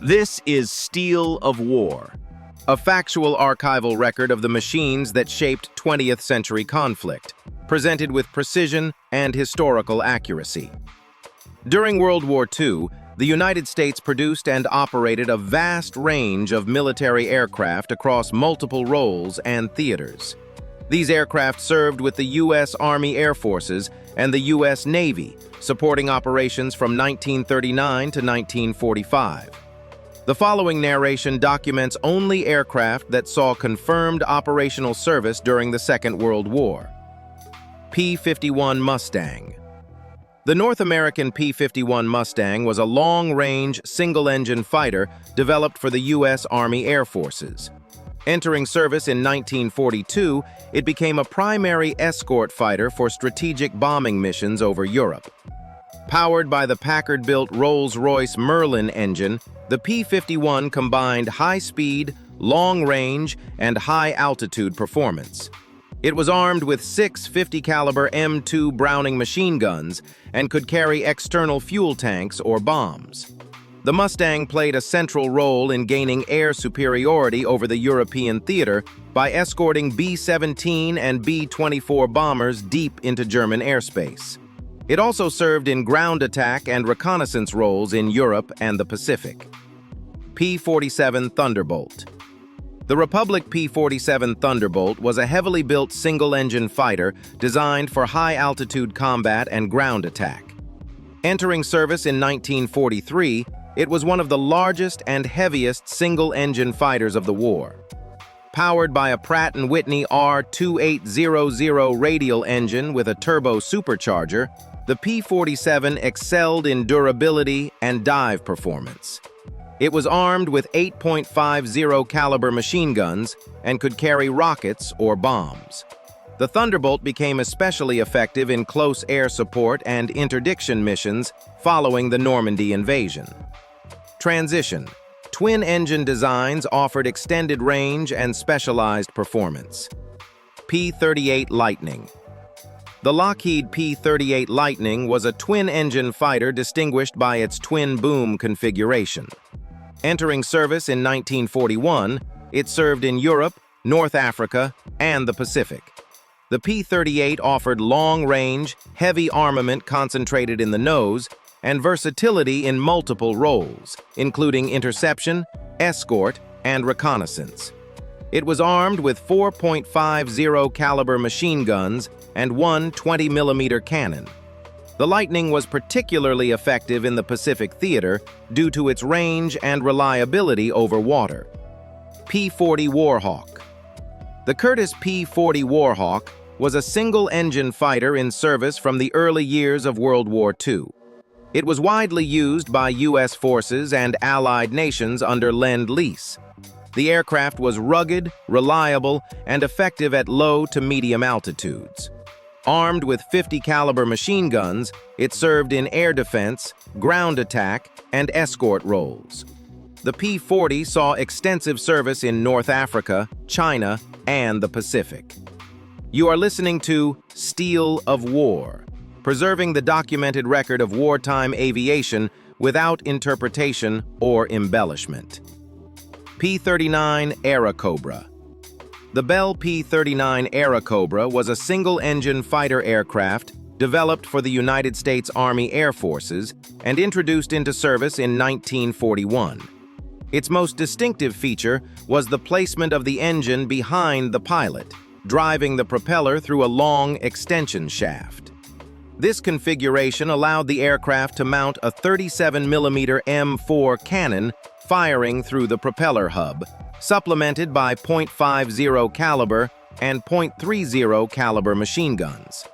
This is Steel of War, a factual archival record of the machines that shaped 20th century conflict, presented with precision and historical accuracy. During World War II, the United States produced and operated a vast range of military aircraft across multiple roles and theaters. These aircraft served with the U.S. Army Air Forces and the U.S. Navy, supporting operations from 1939 to 1945. The following narration documents only aircraft that saw confirmed operational service during the Second World War. P-51 Mustang. The North American P-51 Mustang was a long-range, single-engine fighter developed for the U.S. Army Air Forces. Entering service in 1942, it became a primary escort fighter for strategic bombing missions over Europe. Powered by the Packard-built Rolls-Royce Merlin engine, the P-51 combined high-speed, long-range, and high-altitude performance. It was armed with 6 50-caliber M2 Browning machine guns and could carry external fuel tanks or bombs. The Mustang played a central role in gaining air superiority over the European theater by escorting B-17 and B-24 bombers deep into German airspace. It also served in ground attack and reconnaissance roles in Europe and the Pacific. P-47 Thunderbolt. The Republic P-47 Thunderbolt was a heavily built single-engine fighter designed for high-altitude combat and ground attack. Entering service in 1943, it was one of the largest and heaviest single-engine fighters of the war. Powered by a Pratt & Whitney R2800 radial engine with a turbo supercharger, the P-47 excelled in durability and dive performance. It was armed with 8.50 caliber machine guns and could carry rockets or bombs. The Thunderbolt became especially effective in close air support and interdiction missions following the Normandy invasion. Transition. Twin-engine designs offered extended range and specialized performance. P-38 Lightning. The Lockheed P-38 Lightning was a twin-engine fighter distinguished by its twin-boom configuration. Entering service in 1941, it served in Europe, North Africa, and the Pacific. The P-38 offered long-range, heavy armament concentrated in the nose, and versatility in multiple roles, including interception, escort, and reconnaissance. It was armed with 4.50 caliber machine guns and one 20mm cannon. The Lightning was particularly effective in the Pacific theater due to its range and reliability over water. P-40 Warhawk. The Curtiss P-40 Warhawk was a single-engine fighter in service from the early years of World War II. It was widely used by U.S. forces and allied nations under Lend-Lease. The aircraft was rugged, reliable, and effective at low to medium altitudes. Armed with 50-caliber machine guns, it served in air defense, ground attack, and escort roles. The P-40 saw extensive service in North Africa, China, and the Pacific. You are listening to Steel of War, preserving the documented record of wartime aviation without interpretation or embellishment. P-39 Airacobra. The Bell P-39 Airacobra was a single-engine fighter aircraft developed for the United States Army Air Forces and introduced into service in 1941. Its most distinctive feature was the placement of the engine behind the pilot, driving the propeller through a long extension shaft. This configuration allowed the aircraft to mount a 37mm M4 cannon firing through the propeller hub, supplemented by .50 caliber and .30 caliber machine guns.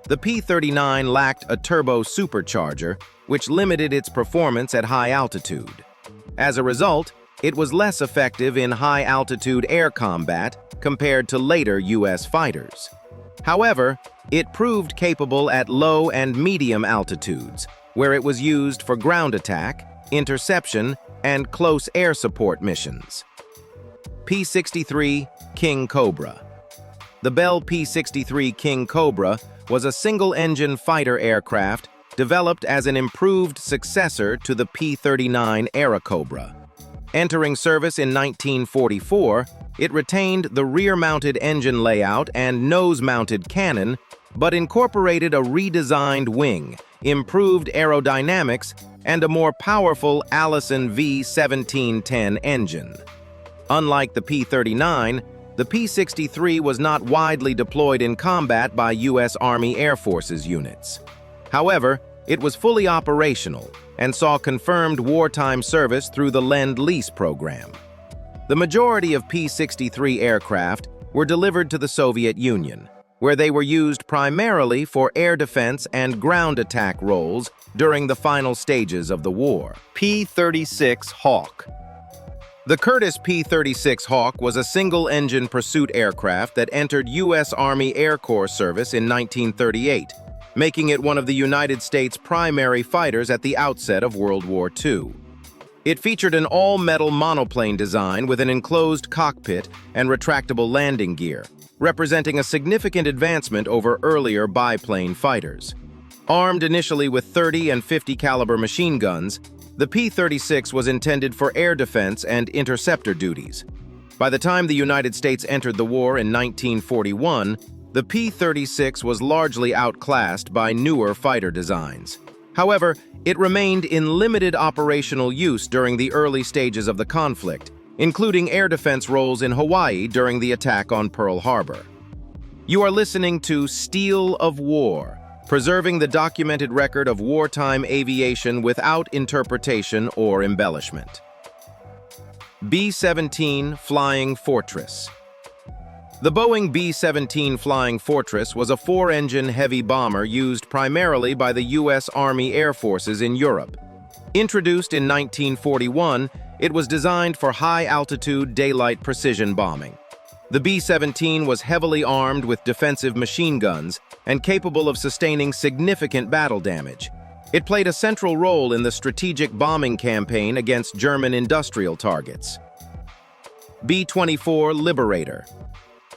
The P-39 lacked a turbo supercharger, which limited its performance at high altitude. As a result, it was less effective in high-altitude air combat compared to later U.S. fighters. However, it proved capable at low and medium altitudes, where it was used for ground attack, interception, and close air support missions. P-63 Kingcobra. The Bell P-63 Kingcobra was a single-engine fighter aircraft developed as an improved successor to the P-39 Airacobra. Entering service in 1944, it retained the rear-mounted engine layout and nose-mounted cannon, but incorporated a redesigned wing, improved aerodynamics, and a more powerful Allison V1710 engine. Unlike the P-39, the P-63 was not widely deployed in combat by U.S. Army Air Forces units. However, it was fully operational and saw confirmed wartime service through the Lend-Lease program. The majority of P-63 aircraft were delivered to the Soviet Union, where they were used primarily for air defense and ground attack roles during the final stages of the war. P-36 Hawk. The Curtiss P-36 Hawk was a single-engine pursuit aircraft that entered U.S. Army Air Corps service in 1938, making it one of the United States' primary fighters at the outset of World War II. It featured an all-metal monoplane design with an enclosed cockpit and retractable landing gear, representing a significant advancement over earlier biplane fighters. Armed initially with 30 and 50 caliber machine guns, the P-36 was intended for air defense and interceptor duties. By the time the United States entered the war in 1941, the P-36 was largely outclassed by newer fighter designs. However, it remained in limited operational use during the early stages of the conflict, including air defense roles in Hawaii during the attack on Pearl Harbor. You are listening to Steel of War, preserving the documented record of wartime aviation without interpretation or embellishment. B-17 Flying Fortress. The Boeing B-17 Flying Fortress was a four-engine heavy bomber used primarily by the U.S. Army Air Forces in Europe. Introduced in 1941, it was designed for high-altitude daylight precision bombing. The B-17 was heavily armed with defensive machine guns and capable of sustaining significant battle damage. It played a central role in the strategic bombing campaign against German industrial targets. B-24 Liberator.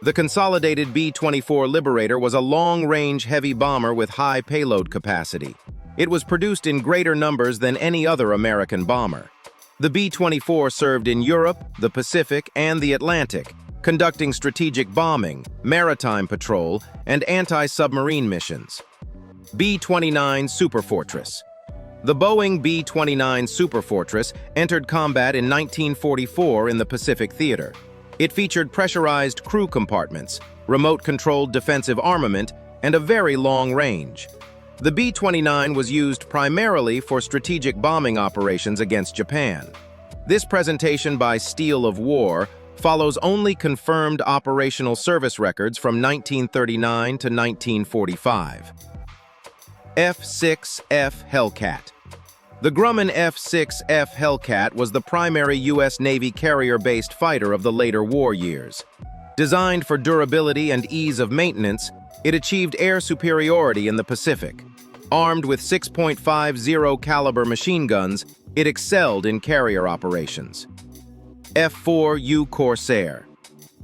The consolidated B-24 Liberator was a long-range heavy bomber with high payload capacity. It was produced in greater numbers than any other American bomber. The B-24 served in Europe, the Pacific, and the Atlantic, conducting strategic bombing, maritime patrol, and anti-submarine missions. B-29 Superfortress. The Boeing B-29 Superfortress entered combat in 1944 in the Pacific Theater. It featured pressurized crew compartments, remote-controlled defensive armament, and a very long range. The B-29 was used primarily for strategic bombing operations against Japan. This presentation by Steel of War follows only confirmed operational service records from 1939 to 1945. F-6F Hellcat. The Grumman F-6F Hellcat was the primary U.S. Navy carrier-based fighter of the later war years. Designed for durability and ease of maintenance, it achieved air superiority in the Pacific. Armed with 6.50 caliber machine guns, it excelled in carrier operations. F-4U Corsair.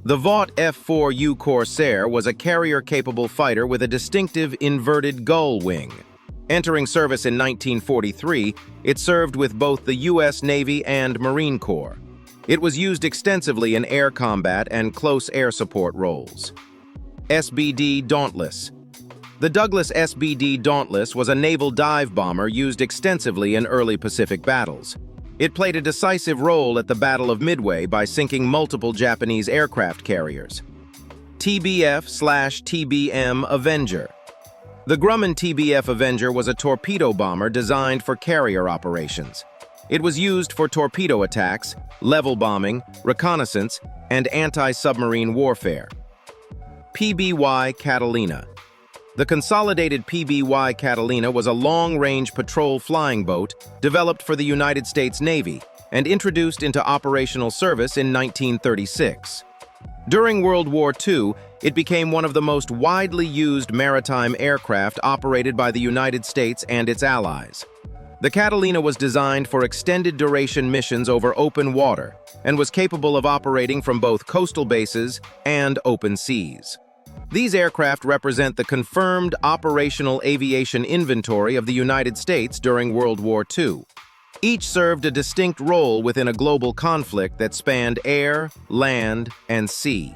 The Vought F-4U Corsair was a carrier-capable fighter with a distinctive inverted gull wing. Entering service in 1943, it served with both the U.S. Navy and Marine Corps. It was used extensively in air combat and close air support roles. SBD Dauntless. The Douglas SBD Dauntless was a naval dive bomber used extensively in early Pacific battles. It played a decisive role at the Battle of Midway by sinking multiple Japanese aircraft carriers. TBF/TBM Avenger. The Grumman TBF Avenger was a torpedo bomber designed for carrier operations. It was used for torpedo attacks, level bombing, reconnaissance, and anti-submarine warfare. PBY Catalina. The consolidated PBY Catalina was a long-range patrol flying boat developed for the United States Navy and introduced into operational service in 1936. During World War II, it became one of the most widely used maritime aircraft operated by the United States and its allies. The Catalina was designed for extended-duration missions over open water and was capable of operating from both coastal bases and open seas. These aircraft represent the confirmed operational aviation inventory of the United States during World War II. Each served a distinct role within a global conflict that spanned air, land, and sea.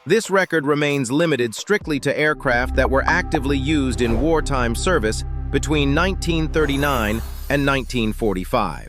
This record remains limited strictly to aircraft that were actively used in wartime service between 1939 and 1945.